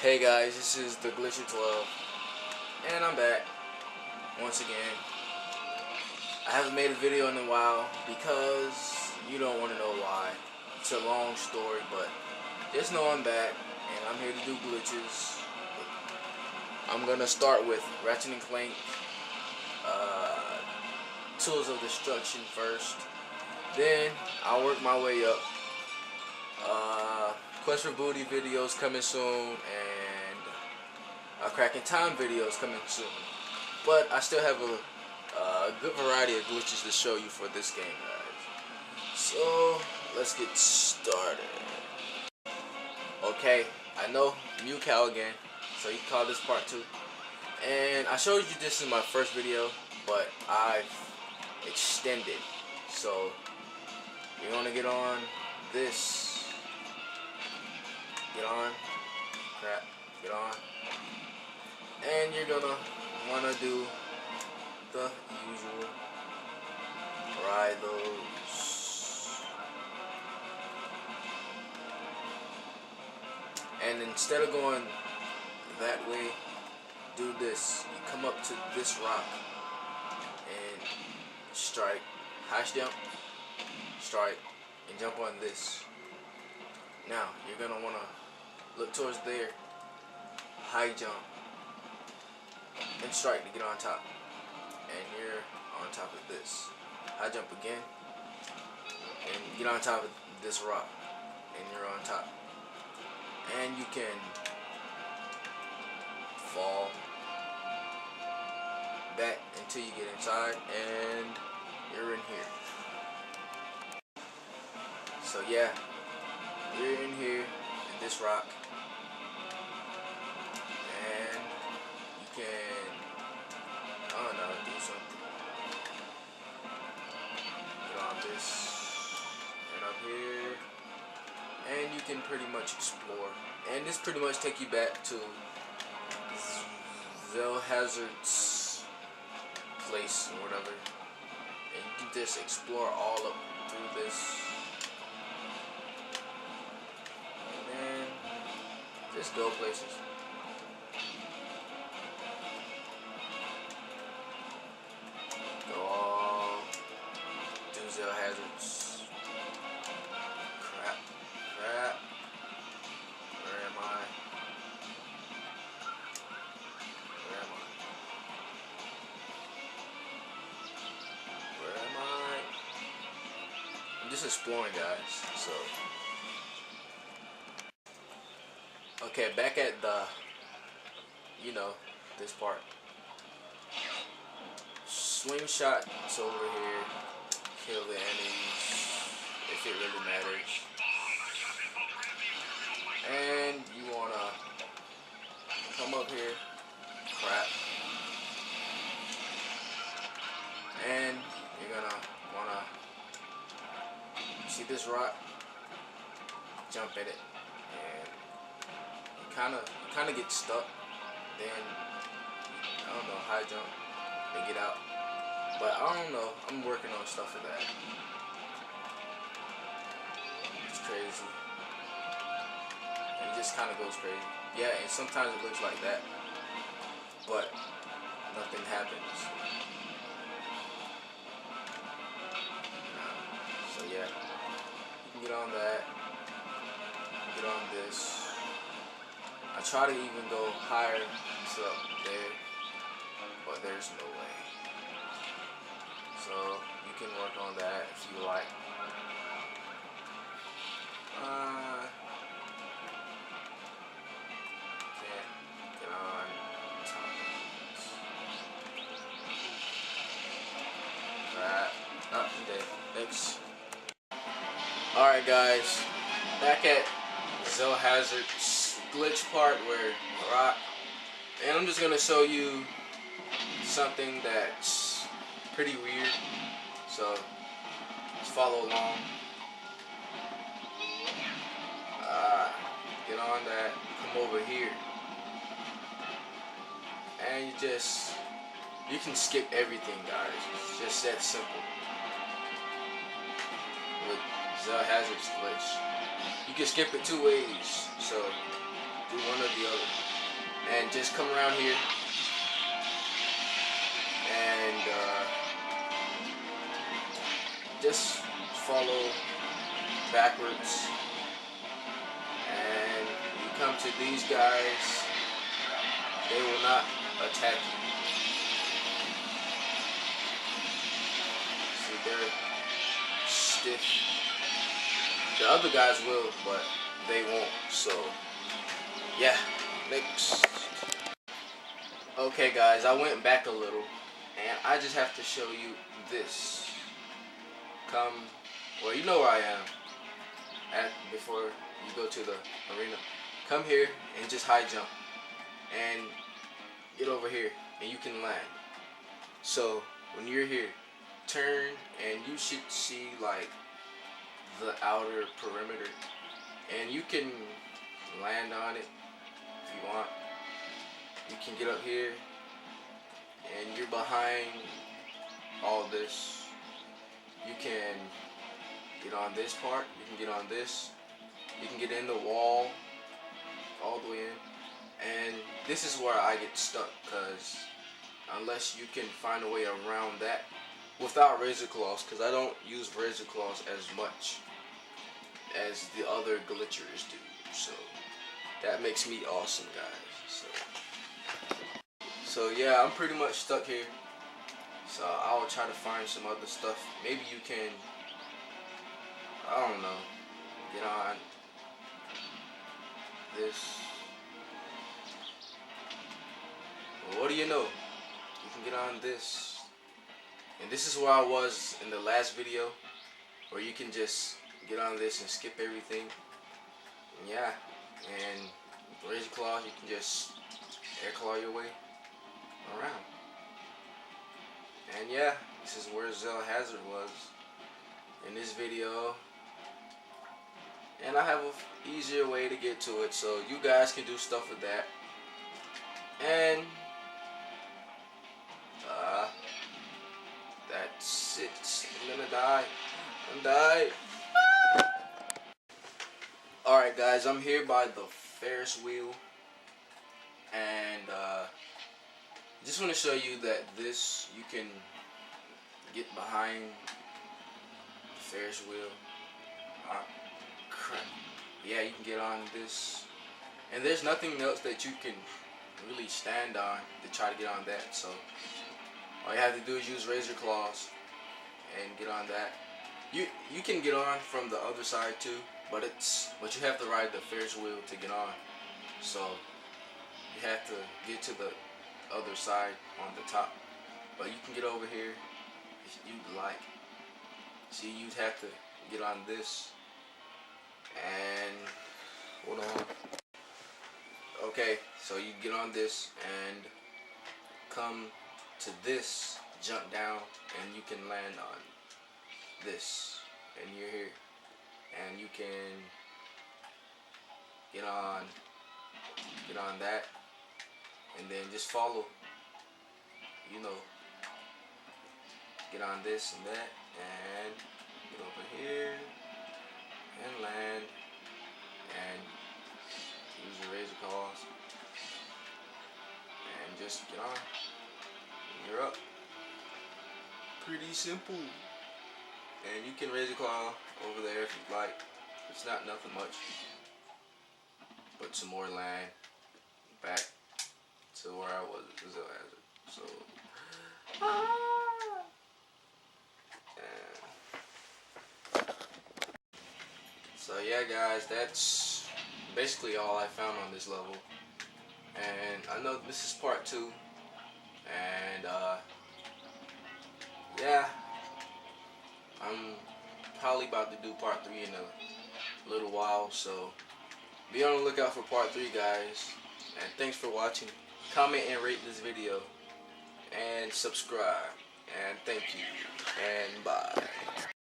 Hey guys, this is the Glitcher 12, and I'm back once again. I haven't made a video in a while because you don't want to know why. It's a long story, but just know I'm back and I'm here to do glitches. I'm gonna start with Ratchet and Clank, Tools of Destruction first. Then I'll work my way up. Quest for Booty videos coming soon, and Cracking Time videos coming soon. But I still have a good variety of glitches to show you for this game, guys. So let's get started. Okay, I know Mew Cow again, so you can call this part 2. And I showed you this in my first video, but I've extended. So you're gonna get on this. Get on. Crap. Get on. And you're gonna wanna do the usual. Ride those. And instead of going that way, do this. You come up to this rock and strike. Hash jump. Strike. And jump on this. Now, you're gonna wanna look towards there, high jump, and strike to get on top. And you're on top of this. High jump again, and get on top of this rock, and you're on top. And you can fall back until you get inside, and you're in here. So yeah, you're in here, in this rock. And you can, I don't know, do something. Get on this, and up here, and you can pretty much explore. And this pretty much take you back to Hazard's place or whatever. And you can just explore all up through this. And then just go places. Hazards. Crap. Where am I? I'm just exploring, guys. So, okay, back at the, this part. Swing shot is over here. Kill the enemies if it really matters. And you wanna come up here, crap. And you're gonna wanna see this rock, jump in it, and you kinda get stuck. Then I don't know, high jump and get out. But I don't know, I'm working on stuff for that. It's crazy. And it just kind of goes crazy. Yeah, and sometimes it looks like that, but nothing happens. So yeah, you can get on that, get on this. I try to even go higher to up there, but there's no way. So you can work on that if you like. Can't get on top of this. Crap. Oh, I'm dead. Thanks. Alright guys, back at Hazard's glitch part where rock. And I'm just gonna show you something that's pretty weird, so just follow along. Get on that, come over here, and you can skip everything, guys. It's just that simple with Hazard's glitch. You can skip it 2 ways, so do one or the other. And just come around here and just follow backwards, and you come to these guys, they will not attack you. See, they're stiff. The other guys will, but they won't. So yeah, next. Okay guys, I went back a little and I just have to show you this. Come, well, you know where I am at before you go to the arena. Come here and just high jump and get over here and you can land. So when you're here, turn and you should see like the outer perimeter, and you can land on it if you want. You can get up here and you're behind all this. You can get on this part, you can get on this, you can get in the wall all the way in, and this is where I get stuck, because unless you can find a way around that without razor claws, because I don't use razor claws as much as the other glitchers do, so that makes me awesome, guys. So yeah, I'm pretty much stuck here. So I'll try to find some other stuff. Maybe you can, I don't know, get on this. Well, what do you know? You can get on this. And this is where I was in the last video, where you can just get on this and skip everything. And yeah, and with razor claws, you can just air claw your way around. And yeah, this is where Zell Hazard was in this video. And I have an easier way to get to it, so you guys can do stuff with that. And that's it. I'm gonna die. I'm dying. Alright guys, I'm here by the Ferris wheel, and just want to show you that this, you can get behind the Ferris wheel. Crap. Yeah, you can get on this, and there's nothing else that you can really stand on to try to get on that. So all you have to do is use razor claws and get on that. You can get on from the other side too, but you have to ride the Ferris wheel to get on. So you have to get to the other side on the top, but you can get over here if you'd like. See, you'd have to get on this, and hold on. Okay, so you get on this and come to this, jump down, and you can land on this, and you're here, and you can get on that, and then just follow, you know, get on this and that, and get over here and land, and use your razor claws and just get on. You're up. Pretty simple. And you can razor claw over there if you'd like. It's not nothing much. But some more land back to where I was at Zell Hazard. So yeah guys, that's basically all I found on this level. And I know this is part 2. And yeah, I'm probably about to do part 3 in a little while, so be on the lookout for part 3, guys. And thanks for watching. Comment and rate this video, and subscribe, and thank you, and bye.